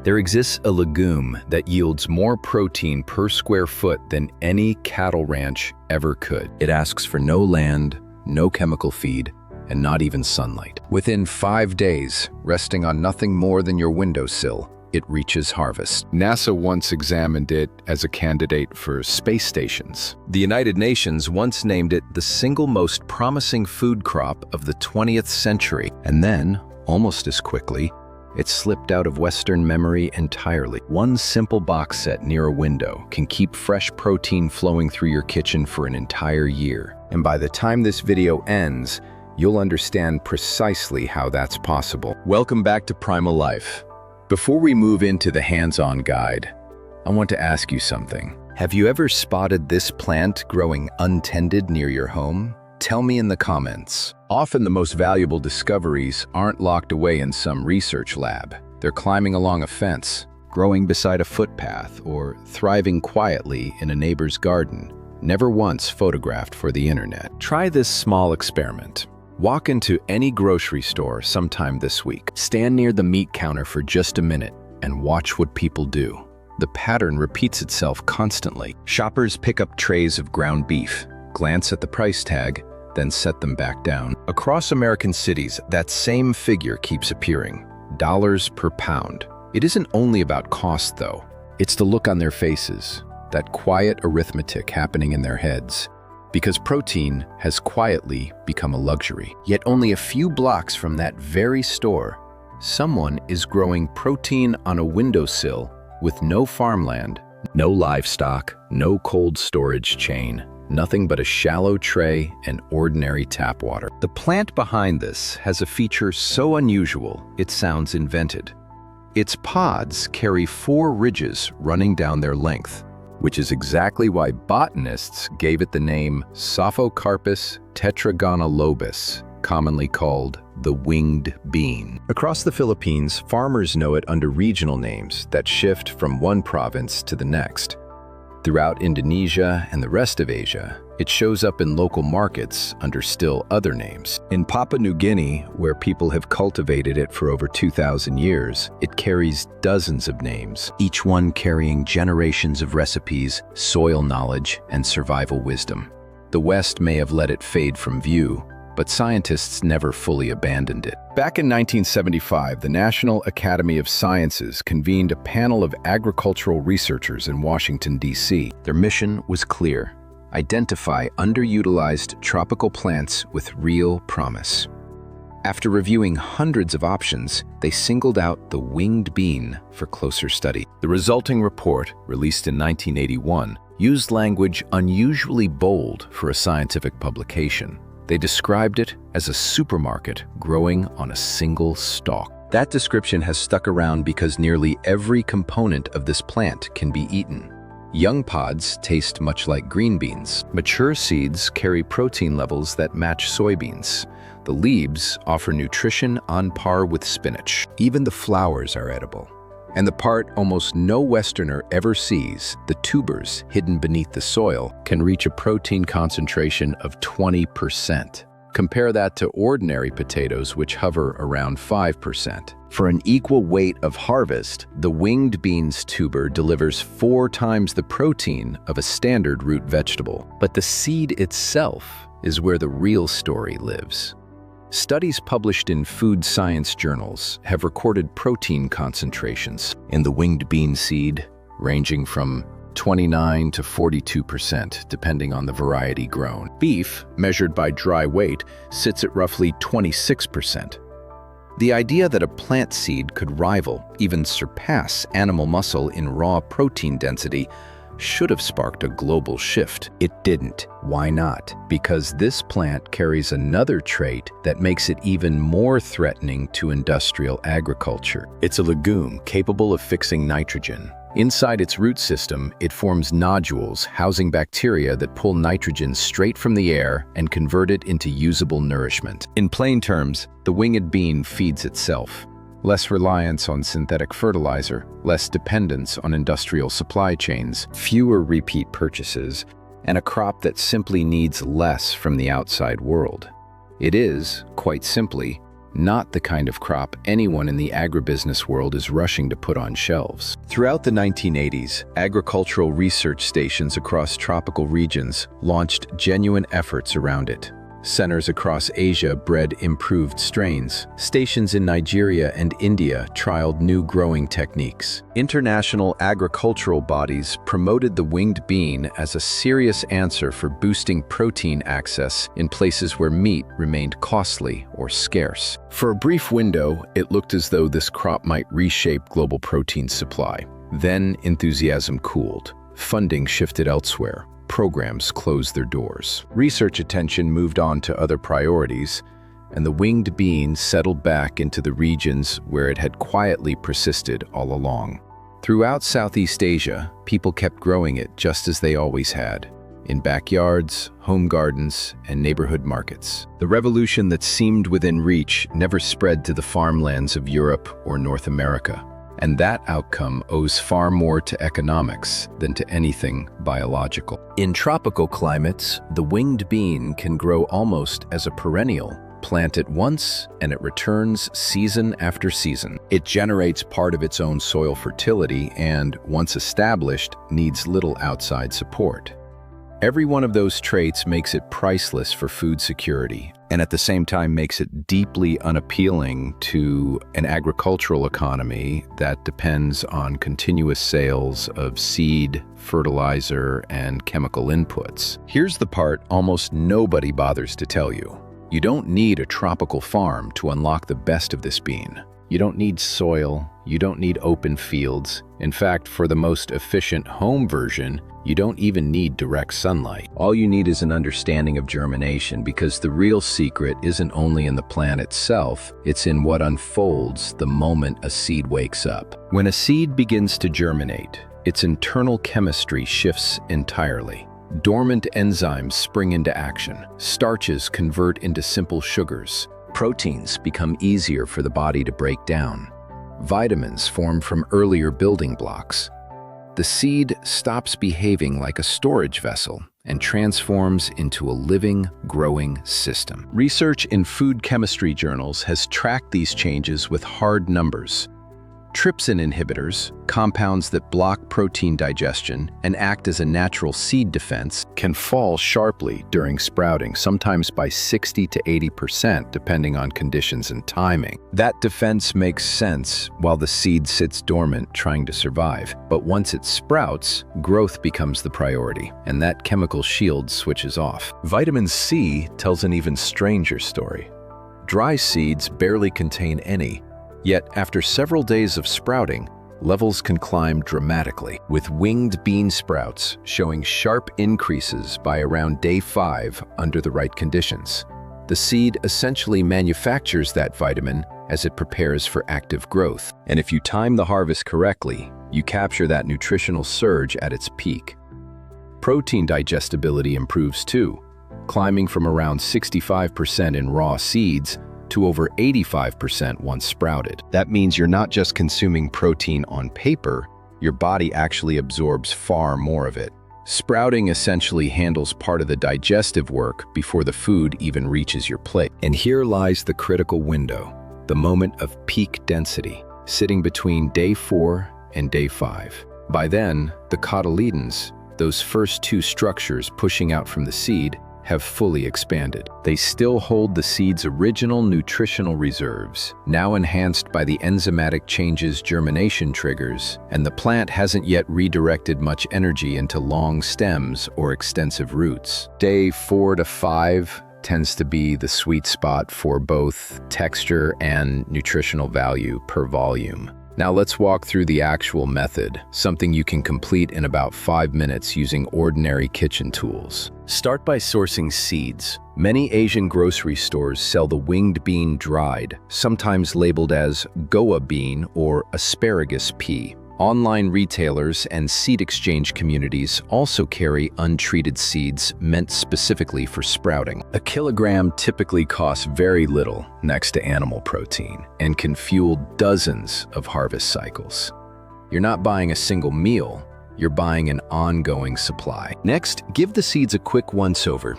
There exists a legume that yields more protein per square foot than any cattle ranch ever could. It asks for no land, no chemical feed, and not even sunlight. Within 5 days, resting on nothing more than your windowsill, it reaches harvest. NASA once examined it as a candidate for space stations. The United Nations once named it the single most promising food crop of the 20th century. And then, almost as quickly, it slipped out of Western memory entirely. One simple box set near a window can keep fresh protein flowing through your kitchen for an entire year. And by the time this video ends, you'll understand precisely how that's possible. Welcome back to Primal Life. Before we move into the hands-on guide, I want to ask you something. Have you ever spotted this plant growing untended near your home? Tell me in the comments. Often the most valuable discoveries aren't locked away in some research lab. They're climbing along a fence, growing beside a footpath, or thriving quietly in a neighbor's garden, never once photographed for the internet. Try this small experiment. Walk into any grocery store sometime this week. Stand near the meat counter for just a minute and watch what people do. The pattern repeats itself constantly. Shoppers pick up trays of ground beef, glance at the price tag, then set them back down. Across American cities, that same figure keeps appearing, dollars per pound. It isn't only about cost, though. It's the look on their faces, that quiet arithmetic happening in their heads. Because protein has quietly become a luxury. Yet only a few blocks from that very store, someone is growing protein on a windowsill with no farmland, no livestock, no cold storage chain, nothing but a shallow tray and ordinary tap water. The plant behind this has a feature so unusual it sounds invented. Its pods carry 4 ridges running down their length, which is exactly why botanists gave it the name Psophocarpus tetragonolobus, commonly called the winged bean. Across the Philippines, farmers know it under regional names that shift from one province to the next. Throughout Indonesia and the rest of Asia, it shows up in local markets under still other names. In Papua New Guinea, where people have cultivated it for over 2,000 years, it carries dozens of names, each one carrying generations of recipes, soil knowledge, and survival wisdom. The West may have let it fade from view, but scientists never fully abandoned it. Back in 1975, the National Academy of Sciences convened a panel of agricultural researchers in Washington, D.C. Their mission was clear: identify underutilized tropical plants with real promise. After reviewing hundreds of options, they singled out the winged bean for closer study. The resulting report, released in 1981, used language unusually bold for a scientific publication. They described it as a supermarket growing on a single stalk. That description has stuck around because nearly every component of this plant can be eaten. Young pods taste much like green beans. Mature seeds carry protein levels that match soybeans. The leaves offer nutrition on par with spinach. Even the flowers are edible. And the part almost no Westerner ever sees, the tubers hidden beneath the soil, can reach a protein concentration of 20%. Compare that to ordinary potatoes, which hover around 5%. For an equal weight of harvest, the winged bean's tuber delivers 4 times the protein of a standard root vegetable. But the seed itself is where the real story lives. Studies published in food science journals have recorded protein concentrations in the winged bean seed ranging from 29 to 42%, depending on the variety grown. Beef, measured by dry weight, sits at roughly 26%. The idea that a plant seed could rival, even surpass animal muscle in raw protein density should have sparked a global shift. It didn't. Why not? Because this plant carries another trait that makes it even more threatening to industrial agriculture. It's a legume capable of fixing nitrogen. Inside its root system, it forms nodules housing bacteria that pull nitrogen straight from the air and convert it into usable nourishment. In plain terms, the winged bean feeds itself. Less reliance on synthetic fertilizer, less dependence on industrial supply chains, fewer repeat purchases, and a crop that simply needs less from the outside world. It is, quite simply, not the kind of crop anyone in the agribusiness world is rushing to put on shelves. Throughout the 1980s, agricultural research stations across tropical regions launched genuine efforts around it. Centers across Asia bred improved strains. Stations in Nigeria and India trialed new growing techniques. International agricultural bodies promoted the winged bean as a serious answer for boosting protein access in places where meat remained costly or scarce. For a brief window, it looked as though this crop might reshape global protein supply. Then enthusiasm cooled. Funding shifted elsewhere. Programs closed their doors. Research attention moved on to other priorities, and the winged bean settled back into the regions where it had quietly persisted all along. Throughout Southeast Asia, people kept growing it just as they always had, in backyards, home gardens, and neighborhood markets. The revolution that seemed within reach never spread to the farmlands of Europe or North America. And that outcome owes far more to economics than to anything biological. In tropical climates, the winged bean can grow almost as a perennial. Plant it once, and it returns season after season. It generates part of its own soil fertility and, once established, needs little outside support. Every one of those traits makes it priceless for food security, and at the same time makes it deeply unappealing to an agricultural economy that depends on continuous sales of seed, fertilizer, and chemical inputs. Here's the part almost nobody bothers to tell you. You don't need a tropical farm to unlock the best of this bean. You don't need soil, you don't need open fields. In fact, for the most efficient home version, you don't even need direct sunlight. All you need is an understanding of germination, because the real secret isn't only in the plant itself, it's in what unfolds the moment a seed wakes up. When a seed begins to germinate, its internal chemistry shifts entirely. Dormant enzymes spring into action. Starches convert into simple sugars. Proteins become easier for the body to break down. Vitamins form from earlier building blocks. The seed stops behaving like a storage vessel and transforms into a living, growing system. Research in food chemistry journals has tracked these changes with hard numbers. Trypsin inhibitors, compounds that block protein digestion and act as a natural seed defense, can fall sharply during sprouting, sometimes by 60 to 80%, depending on conditions and timing. That defense makes sense while the seed sits dormant trying to survive. But once it sprouts, growth becomes the priority, and that chemical shield switches off. Vitamin C tells an even stranger story. Dry seeds barely contain any. Yet, after several days of sprouting, levels can climb dramatically, with winged bean sprouts showing sharp increases by around day 5 under the right conditions. The seed essentially manufactures that vitamin as it prepares for active growth. And if you time the harvest correctly, you capture that nutritional surge at its peak. Protein digestibility improves too, climbing from around 65% in raw seeds to over 85% once sprouted. That means you're not just consuming protein on paper, your body actually absorbs far more of it. Sprouting essentially handles part of the digestive work before the food even reaches your plate. And here lies the critical window, the moment of peak density, sitting between day 4 and day 5. By then, the cotyledons, those first 2 structures pushing out from the seed, have fully expanded. They still hold the seed's original nutritional reserves, now enhanced by the enzymatic changes germination triggers, and the plant hasn't yet redirected much energy into long stems or extensive roots. Day 4 to 5 tends to be the sweet spot for both texture and nutritional value per volume. Now let's walk through the actual method, something you can complete in about 5 minutes using ordinary kitchen tools. Start by sourcing seeds. Many Asian grocery stores sell the winged bean dried, sometimes labeled as goa bean or asparagus pea. Online retailers and seed exchange communities also carry untreated seeds meant specifically for sprouting. A kilogram typically costs very little next to animal protein and can fuel dozens of harvest cycles. You're not buying a single meal, you're buying an ongoing supply. Next, give the seeds a quick once-over.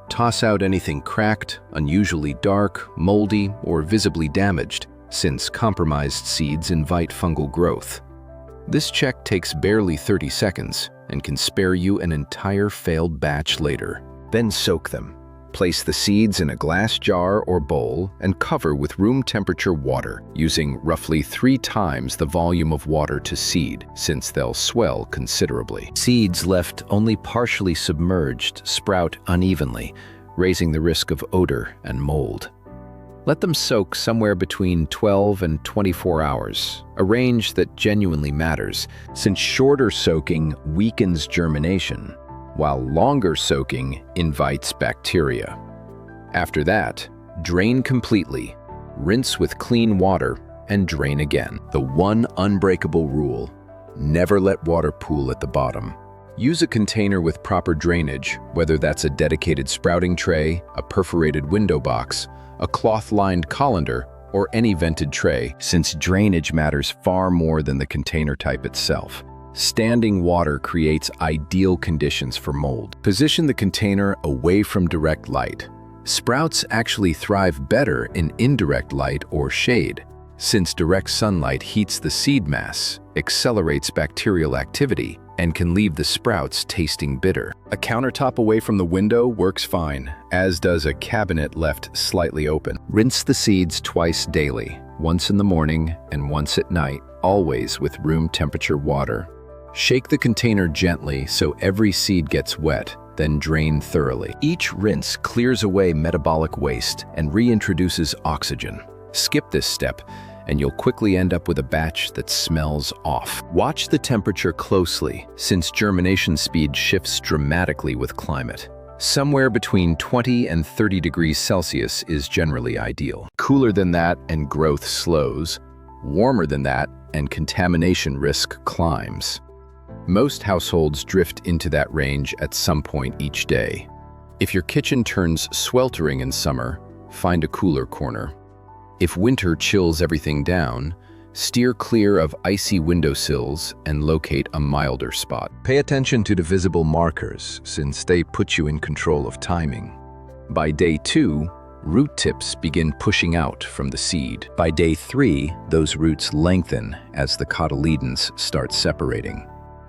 Toss out anything cracked, unusually dark, moldy, or visibly damaged, since compromised seeds invite fungal growth. This check takes barely 30 seconds and can spare you an entire failed batch later. Then soak them. Place the seeds in a glass jar or bowl and cover with room temperature water, using roughly 3 times the volume of water to seed, since they'll swell considerably. Seeds left only partially submerged sprout unevenly, raising the risk of odor and mold. Let them soak somewhere between 12 and 24 hours, a range that genuinely matters, since shorter soaking weakens germination, while longer soaking invites bacteria. After that, drain completely, rinse with clean water, and drain again. The one unbreakable rule: never let water pool at the bottom. Use a container with proper drainage, whether that's a dedicated sprouting tray, a perforated window box, a cloth-lined colander, or any vented tray, since drainage matters far more than the container type itself. Standing water creates ideal conditions for mold. Position the container away from direct light. Sprouts actually thrive better in indirect light or shade, since direct sunlight heats the seed mass, accelerates bacterial activity, and can leave the sprouts tasting bitter. A countertop away from the window works fine, as does a cabinet left slightly open. Rinse the seeds twice daily, once in the morning and once at night, always with room temperature water. Shake the container gently so every seed gets wet, then drain thoroughly. Each rinse clears away metabolic waste and reintroduces oxygen. Skip this step, and you'll quickly end up with a batch that smells off. Watch the temperature closely, since germination speed shifts dramatically with climate. Somewhere between 20 and 30 degrees Celsius is generally ideal. Cooler than that and growth slows. Warmer than that and contamination risk climbs. Most households drift into that range at some point each day. If your kitchen turns sweltering in summer, find a cooler corner. If winter chills everything down, steer clear of icy windowsills and locate a milder spot. Pay attention to the visible markers, since they put you in control of timing. By day 2, root tips begin pushing out from the seed. By day 3, those roots lengthen as the cotyledons start separating.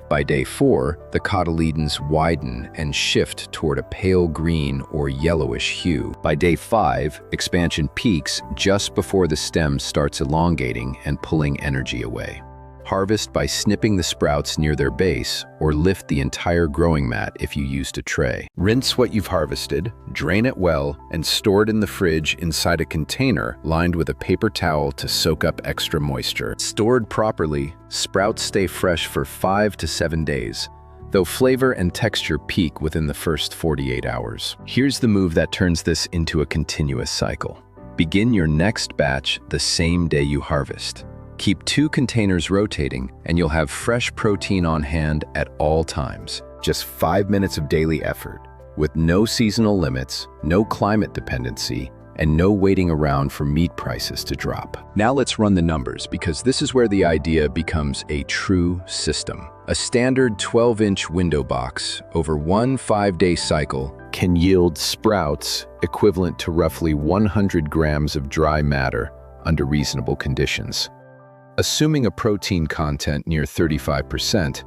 By day 4, the cotyledons widen and shift toward a pale green or yellowish hue. By day 5, expansion peaks just before the stem starts elongating and pulling energy away. Harvest by snipping the sprouts near their base, or lift the entire growing mat if you used a tray. Rinse what you've harvested, drain it well, and store it in the fridge inside a container lined with a paper towel to soak up extra moisture. Stored properly, sprouts stay fresh for 5 to 7 days, though flavor and texture peak within the first 48 hours. Here's the move that turns this into a continuous cycle. Begin your next batch the same day you harvest. Keep 2 containers rotating, and you'll have fresh protein on hand at all times. Just 5 minutes of daily effort, with no seasonal limits, no climate dependency, and no waiting around for meat prices to drop. Now let's run the numbers, because this is where the idea becomes a true system. A standard 12-inch window box over one 5-day cycle can yield sprouts equivalent to roughly 100 grams of dry matter under reasonable conditions. Assuming a protein content near 35%,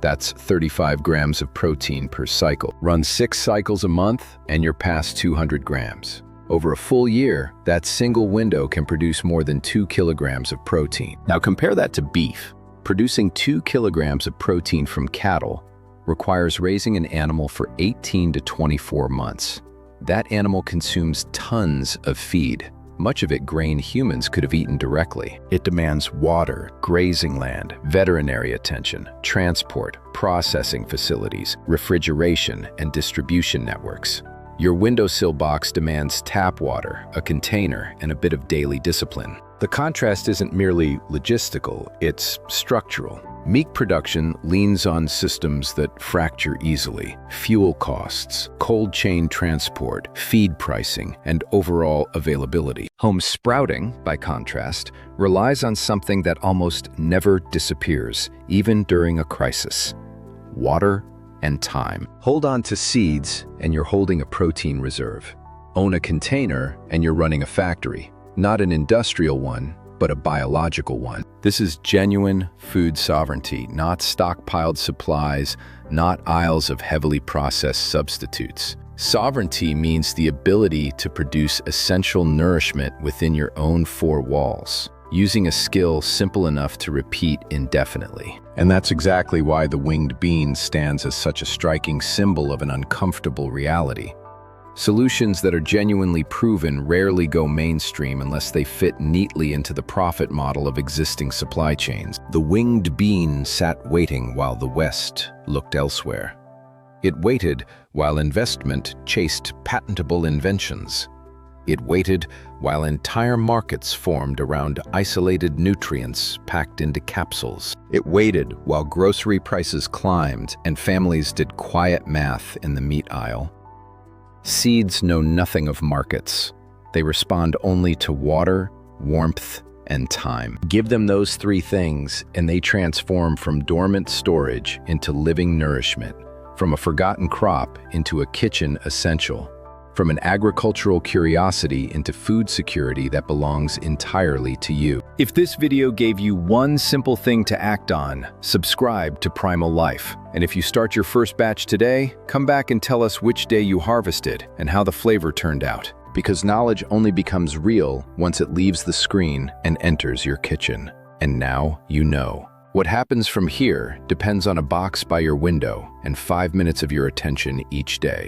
that's 35 grams of protein per cycle. Run 6 cycles a month and you're past 200 grams. Over a full year, that single window can produce more than 2 kilograms of protein. Now compare that to beef. Producing 2 kilograms of protein from cattle requires raising an animal for 18 to 24 months. That animal consumes tons of feed, much of it grain humans could have eaten directly. It demands water, grazing land, veterinary attention, transport, processing facilities, refrigeration, and distribution networks. Your windowsill box demands tap water, a container, and a bit of daily discipline. The contrast isn't merely logistical, it's structural. Meat production leans on systems that fracture easily: fuel costs, cold chain transport, feed pricing, and overall availability. Home sprouting, by contrast, relies on something that almost never disappears, even during a crisis: water and time. Hold on to seeds and you're holding a protein reserve. Own a container and you're running a factory. Not an industrial one, but a biological one. This is genuine food sovereignty, not stockpiled supplies, not aisles of heavily processed substitutes. Sovereignty means the ability to produce essential nourishment within your own four walls, using a skill simple enough to repeat indefinitely. And that's exactly why the winged bean stands as such a striking symbol of an uncomfortable reality. Solutions that are genuinely proven rarely go mainstream unless they fit neatly into the profit model of existing supply chains. The winged bean sat waiting while the West looked elsewhere. It waited while investment chased patentable inventions. It waited while entire markets formed around isolated nutrients packed into capsules. It waited while grocery prices climbed and families did quiet math in the meat aisle. Seeds know nothing of markets. They respond only to water, warmth, and time. Give them those three things, and they transform from dormant storage into living nourishment, from a forgotten crop into a kitchen essential, from an agricultural curiosity into food security that belongs entirely to you. If this video gave you one simple thing to act on, subscribe to Primal Life. And if you start your first batch today, come back and tell us which day you harvested and how the flavor turned out. Because knowledge only becomes real once it leaves the screen and enters your kitchen. And now you know. What happens from here depends on a box by your window and 5 minutes of your attention each day.